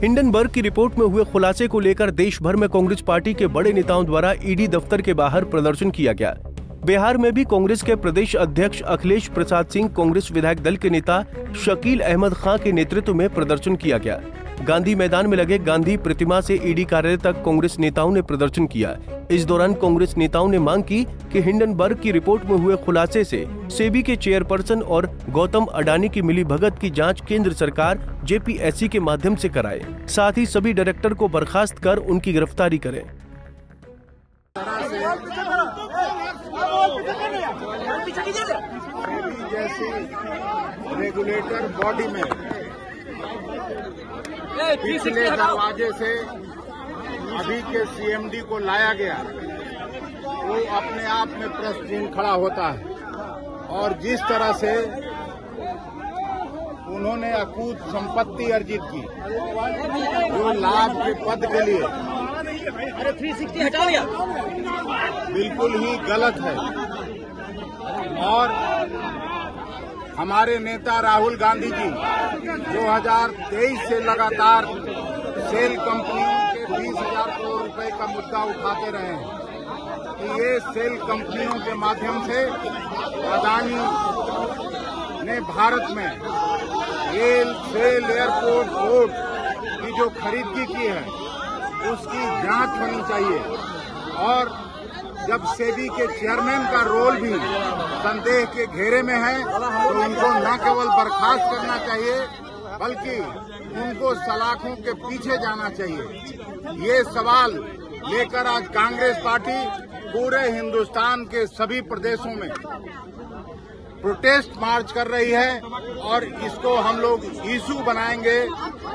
Hindenburg की report में हुए खुलासे को लेकर देश भर में कांग्रेस पार्टी के बड़े नेताओं द्वारा ईडी दफ्तर के बाहर प्रदर्शन किया गया। बिहार में भी कांग्रेस के प्रदेश अध्यक्ष अखिलेश प्रसाद सिंह, कांग्रेस विधायक दल के नेता शकील अहमद खां के नेतृत्व में प्रदर्शन किया गया। गांधी मैदान में लगे गांधी प्रतिमा से ईडी कार्यालय तक कांग्रेस नेताओं ने प्रदर्शन किया। इस दौरान कांग्रेस नेताओं ने मांग की कि हिंडनबर्ग की रिपोर्ट में हुए खुलासे से सेबी के चेयरपर्सन और गौतम अडानी की मिलीभगत की जांच केंद्र सरकार जेपीएससी के माध्यम से कराए, साथ ही सभी डायरेक्टर को बर्खास्त कर उनकी गिरफ्तारी करे। रेगुलेटर बॉडी में पिछले दरवाजे से अभी के सीएमडी को लाया गया, वो अपने आप में प्रश्न चिन्ह खड़ा होता है। और जिस तरह से उन्होंने अकूत संपत्ति अर्जित की, जो लाभ के पद के लिए 360 हटा दिया, बिल्कुल ही गलत है। और हमारे नेता राहुल गांधी जी 2023 से लगातार सेल कंपनियों के 20,000 करोड़ रुपए का मुद्दा उठाते रहे हैं कि ये सेल कंपनियों के माध्यम से अदानी ने भारत में रेल, सेल, एयरपोर्ट, पोर्ट की जो खरीदगी की है उसकी जांच होनी चाहिए। और जब सेबी के चेयरमैन का रोल भी संदेह के घेरे में है तो उनको न केवल बर्खास्त करना चाहिए बल्कि उनको सलाखों के पीछे जाना चाहिए। ये सवाल लेकर आज कांग्रेस पार्टी पूरे हिंदुस्तान के सभी प्रदेशों में प्रोटेस्ट मार्च कर रही है और इसको हम लोग इशू बनाएंगे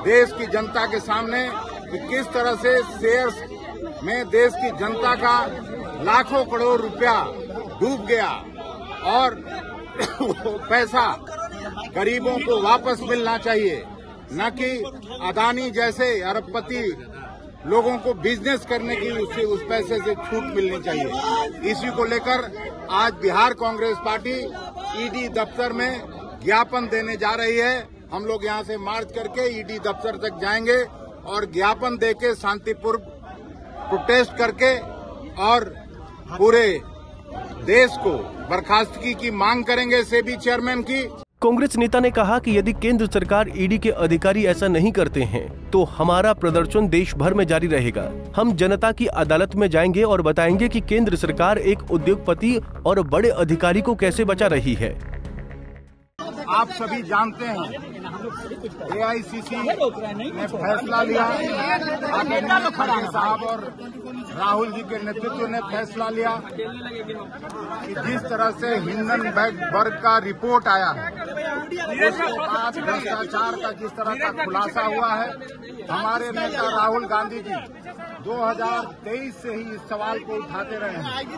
देश की जनता के सामने कि किस तरह से शेयर्स में देश की जनता का लाखों करोड़ रुपया डूब गया और वो पैसा गरीबों को वापस मिलना चाहिए, न कि अदानी जैसे अरबपति लोगों को बिजनेस करने की उस पैसे से छूट मिलनी चाहिए। इसी को लेकर आज बिहार कांग्रेस पार्टी ईडी दफ्तर में ज्ञापन देने जा रही है। हम लोग यहां से मार्च करके ईडी दफ्तर तक जाएंगे और ज्ञापन देके शांतिपूर्वक प्रोटेस्ट करके और पूरे देश को बर्खास्तगी की मांग करेंगे सेबी चेयरमैन की। कांग्रेस नेता ने कहा कि यदि केंद्र सरकार ईडी के अधिकारी ऐसा नहीं करते हैं तो हमारा प्रदर्शन देश भर में जारी रहेगा। हम जनता की अदालत में जाएंगे और बताएंगे कि केंद्र सरकार एक उद्योगपति और बड़े अधिकारी को कैसे बचा रही है। आप सभी जानते हैं एआईसीसी ने फैसला लिया, खड़गे साहब और राहुल जी के नेतृत्व ने फैसला लिया कि जिस तरह से हिंडनबर्ग का रिपोर्ट आया है उसके बाद भ्रष्टाचार का जिस तरह का खुलासा हुआ है, हमारे नेता राहुल गांधी जी 2023 से ही इस सवाल को उठाते रहे हैं कि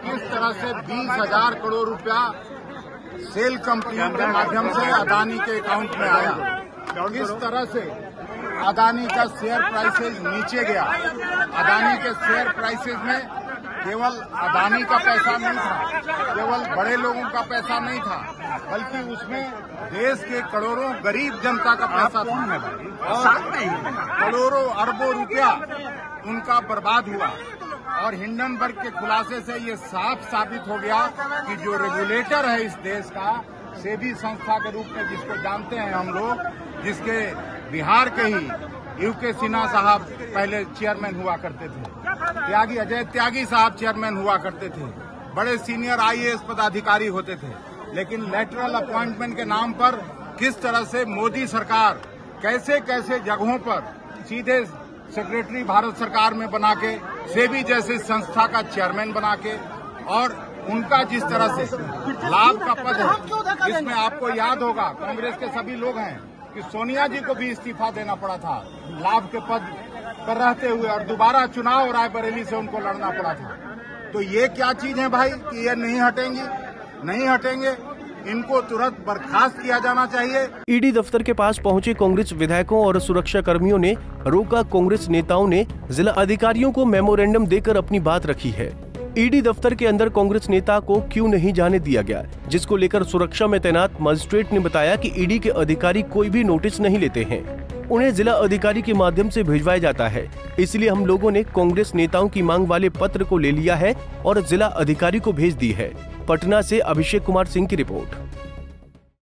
किस तरह से 20,000 करोड़ रुपया सेल कंपनियों के माध्यम से अदानी के अकाउंट में आया, किस तरह से अदानी का शेयर प्राइसेज नीचे गया। अदानी के शेयर प्राइसेज में केवल अदानी का पैसा नहीं था, केवल बड़े लोगों का पैसा नहीं था, बल्कि उसमें देश के करोड़ों गरीब जनता का पैसा था। करोड़ों अरबों रुपया उनका बर्बाद हुआ। और हिंडनबर्ग के खुलासे से ये साफ साबित हो गया कि जो रेगुलेटर है इस देश का, सेबी संस्था के रूप में जिसको जानते हैं हम लोग, जिसके बिहार के ही यूके सिन्हा साहब पहले चेयरमैन हुआ करते थे, अजय त्यागी साहब चेयरमैन हुआ करते थे, बड़े सीनियर आईएएस पदाधिकारी होते थे, लेकिन लेटरल अपॉइंटमेंट के नाम पर किस तरह से मोदी सरकार कैसे कैसे जगहों पर सीधे सेक्रेटरी भारत सरकार में बना के, सेबी जैसे संस्था का चेयरमैन बना के, और उनका जिस तरह से लाभ का पद है, इसमें आपको याद होगा कांग्रेस के सभी लोग हैं कि सोनिया जी को भी इस्तीफा देना पड़ा था लाभ के पद पर रहते हुए, और दोबारा चुनाव रायबरेली से उनको लड़ना पड़ा था। तो ये क्या चीज है भाई कि ये नहीं हटेंगी, नहीं हटेंगे, इनको तुरंत बर्खास्त किया जाना चाहिए। ईडी दफ्तर के पास पहुंचे कांग्रेस विधायकों और सुरक्षा कर्मियों ने रोका। कांग्रेस नेताओं ने जिला अधिकारियों को मेमोरेंडम देकर अपनी बात रखी है। ईडी दफ्तर के अंदर कांग्रेस नेता को क्यों नहीं जाने दिया गया, जिसको लेकर सुरक्षा में तैनात मजिस्ट्रेट ने बताया कि ईडी के अधिकारी कोई भी नोटिस नहीं लेते हैं, उन्हें जिला अधिकारी के माध्यम से भिजवाया जाता है। इसलिए हम लोगों ने कांग्रेस नेताओं की मांग वाले पत्र को ले लिया है और जिला अधिकारी को भेज दी है। पटना से अभिषेक कुमार सिंह की रिपोर्ट।